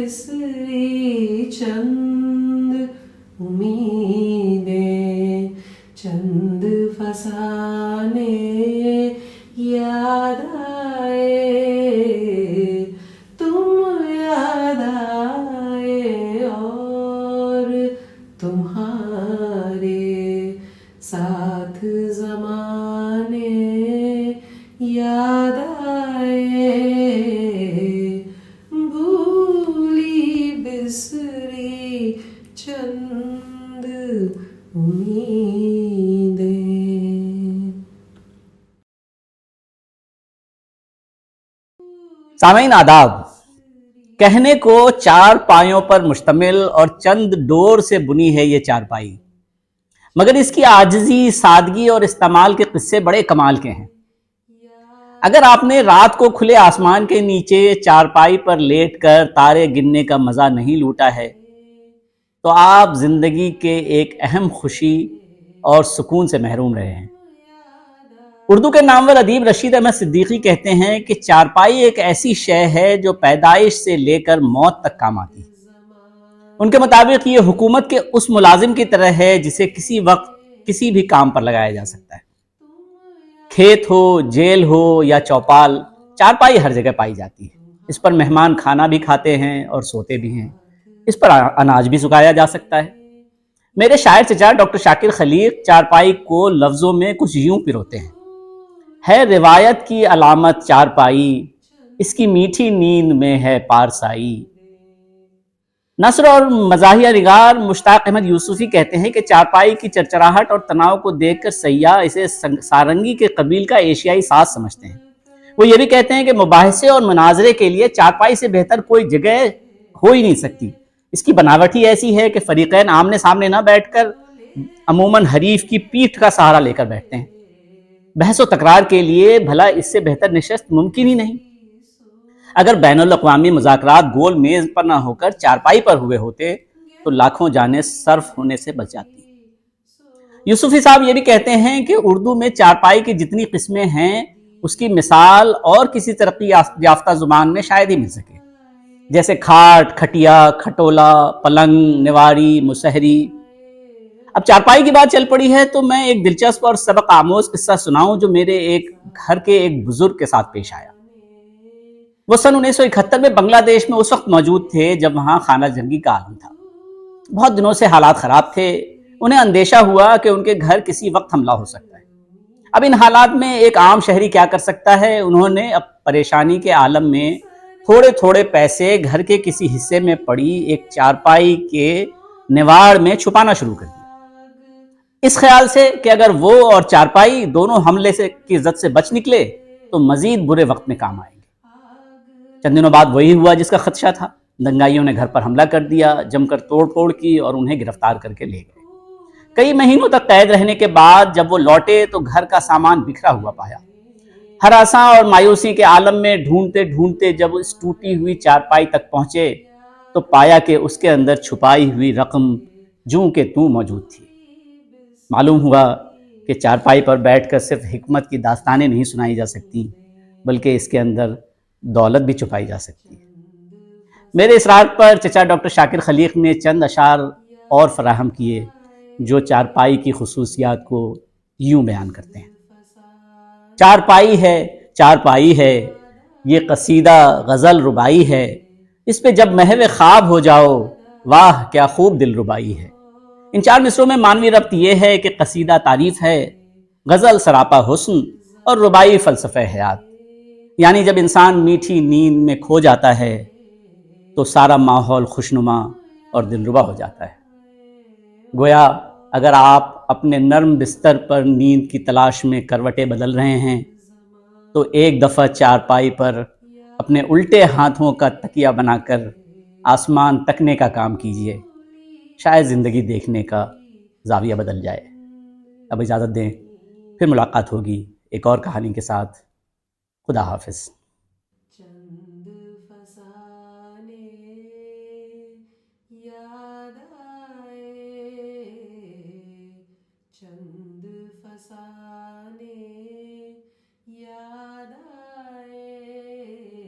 बिसरी चंद उम्मीदें, चंद फसाने याद आए, तुम याद आए और तुम्हारे साथ ज़माने याद आए, भूली बिसरी चंद उम्मीदें। सामईन आदाब। कहने को चार पायों पर मुश्तमिल और चंद डोर से बुनी है ये चारपाई, मगर इसकी आजिज़ी, सादगी और इस्तेमाल के किस्से बड़े कमाल के हैं। अगर आपने रात को खुले आसमान के नीचे चारपाई पर लेटकर तारे गिनने का मज़ा नहीं लूटा है तो आप ज़िंदगी के एक अहम खुशी और सुकून से महरूम रहे हैं। उर्दू के नामवर अदीब रशीद अहमद सिद्दीकी कहते हैं कि चारपाई एक ऐसी शय है जो पैदाइश से लेकर मौत तक काम आती है। उनके मुताबिक ये हुकूमत के उस मुलाजिम की तरह है जिसे किसी वक्त किसी भी काम पर लगाया जा सकता है। खेत हो, जेल हो या चौपाल, चारपाई हर जगह पाई जाती है। इस पर मेहमान खाना भी खाते हैं और सोते भी हैं। इस पर अनाज भी सुखाया जा सकता है। मेरे शायर चचा डॉक्टर शाकिर खलीक चारपाई को लफ्ज़ों में कुछ यूं पिरोते हैं। है रिवायत की अलामत चारपाई, इसकी मीठी नींद में है पारसाई। नस्र और मज़ाहिया निगार मुश्ताक अहमद यूसुफी कहते हैं कि चारपाई की चरचराहट और तनाव को देखकर सयाह इसे सारंगी के कबील का एशियाई साज समझते हैं। वो ये भी कहते हैं कि मुबाहिसे और मुनाजरे के लिए चारपाई से बेहतर कोई जगह हो ही नहीं सकती। इसकी बनावट ही ऐसी है कि फरीकैन आमने सामने न बैठकर अमूमन हरीफ की पीठ का सहारा लेकर बैठते हैं। बहस व तकरार के लिए भला इससे बेहतर निशस्त मुमकिन ही नहीं। अगर बैनुल अक़वामी मुज़ाकरात गोल मेज पर ना होकर चारपाई पर हुए होते तो लाखों जानें सर्फ होने से बच जाती। यूसुफी साहब ये भी कहते हैं कि उर्दू में चारपाई की जितनी किस्में हैं उसकी मिसाल और किसी तरक्की याफ्ता जुबान में शायद ही मिल सके, जैसे खाट, खटिया, खटोला, पलंग, निवारी, मुसहरी। अब चारपाई की बात चल पड़ी है तो मैं एक दिलचस्प और सबक आमोज किस्सा सुनाऊं जो मेरे एक घर के एक बुजुर्ग के साथ पेश आया। वो सन 1971 में बांग्लादेश में उस वक्त मौजूद थे जब वहां खाना जंगी का आलम था। बहुत दिनों से हालात खराब थे। उन्हें अंदेशा हुआ कि उनके घर किसी वक्त हमला हो सकता है। अब इन हालात में एक आम शहरी क्या कर सकता है? उन्होंने अब परेशानी के आलम में थोड़े थोड़े पैसे घर के किसी हिस्से में पड़ी एक चारपाई के निवाड़ में छुपाना शुरू कर दिया, इस ख्याल से कि अगर वो और चारपाई दोनों हमले से की इज्जत से बच निकले तो मजीद बुरे वक्त में काम आएंगे। चंद दिनों बाद वही हुआ जिसका खदशा था। दंगाइयों ने घर पर हमला कर दिया, जमकर तोड़ फोड़ की और उन्हें गिरफ्तार करके ले गए। कई महीनों तक कैद रहने के बाद जब वो लौटे तो घर का सामान बिखरा हुआ पाया। हरासा और मायूसी के आलम में ढूंढते ढूंढते जब इस टूटी हुई चारपाई तक पहुंचे तो पाया कि उसके अंदर छुपाई हुई रकम जूं के तूं मौजूद थी। मालूम हुआ कि चारपाई पर बैठकर सिर्फ हिकमत की दास्तानें नहीं सुनाई जा सकती बल्कि इसके अंदर दौलत भी छुपाई जा सकती है। मेरे इसरार पर चचा डॉक्टर शाकिर खलीक ने चंद अशार और फराहम किए जो चारपाई की खुसूसियात को यूं बयान करते हैं। चारपाई है, चारपाई है, ये कसीदा गज़ल रुबाई है, इस पे जब महवे ख्वाब हो जाओ वाह क्या खूब दिल रुबाई है। इन चार मिसरों में मानवी रब्त यह है कि कसीदा तारीफ है, गज़ल सरापा हुस्न और रुबाई फ़लसफ़े हयात। यानी जब इंसान मीठी नींद में खो जाता है तो सारा माहौल खुशनुमा और दिलरुबा हो जाता है। गोया अगर आप अपने नर्म बिस्तर पर नींद की तलाश में करवटें बदल रहे हैं तो एक दफ़ा चारपाई पर अपने उल्टे हाथों का तकिया बनाकर आसमान तकने का काम कीजिए। शायद ज़िंदगी देखने का ज़ाविया बदल जाए। अब इजाज़त दें, फिर मुलाकात होगी एक और कहानी के साथ। खुदा हाफिज़। चंद फसाने याद आए, चंद फसाने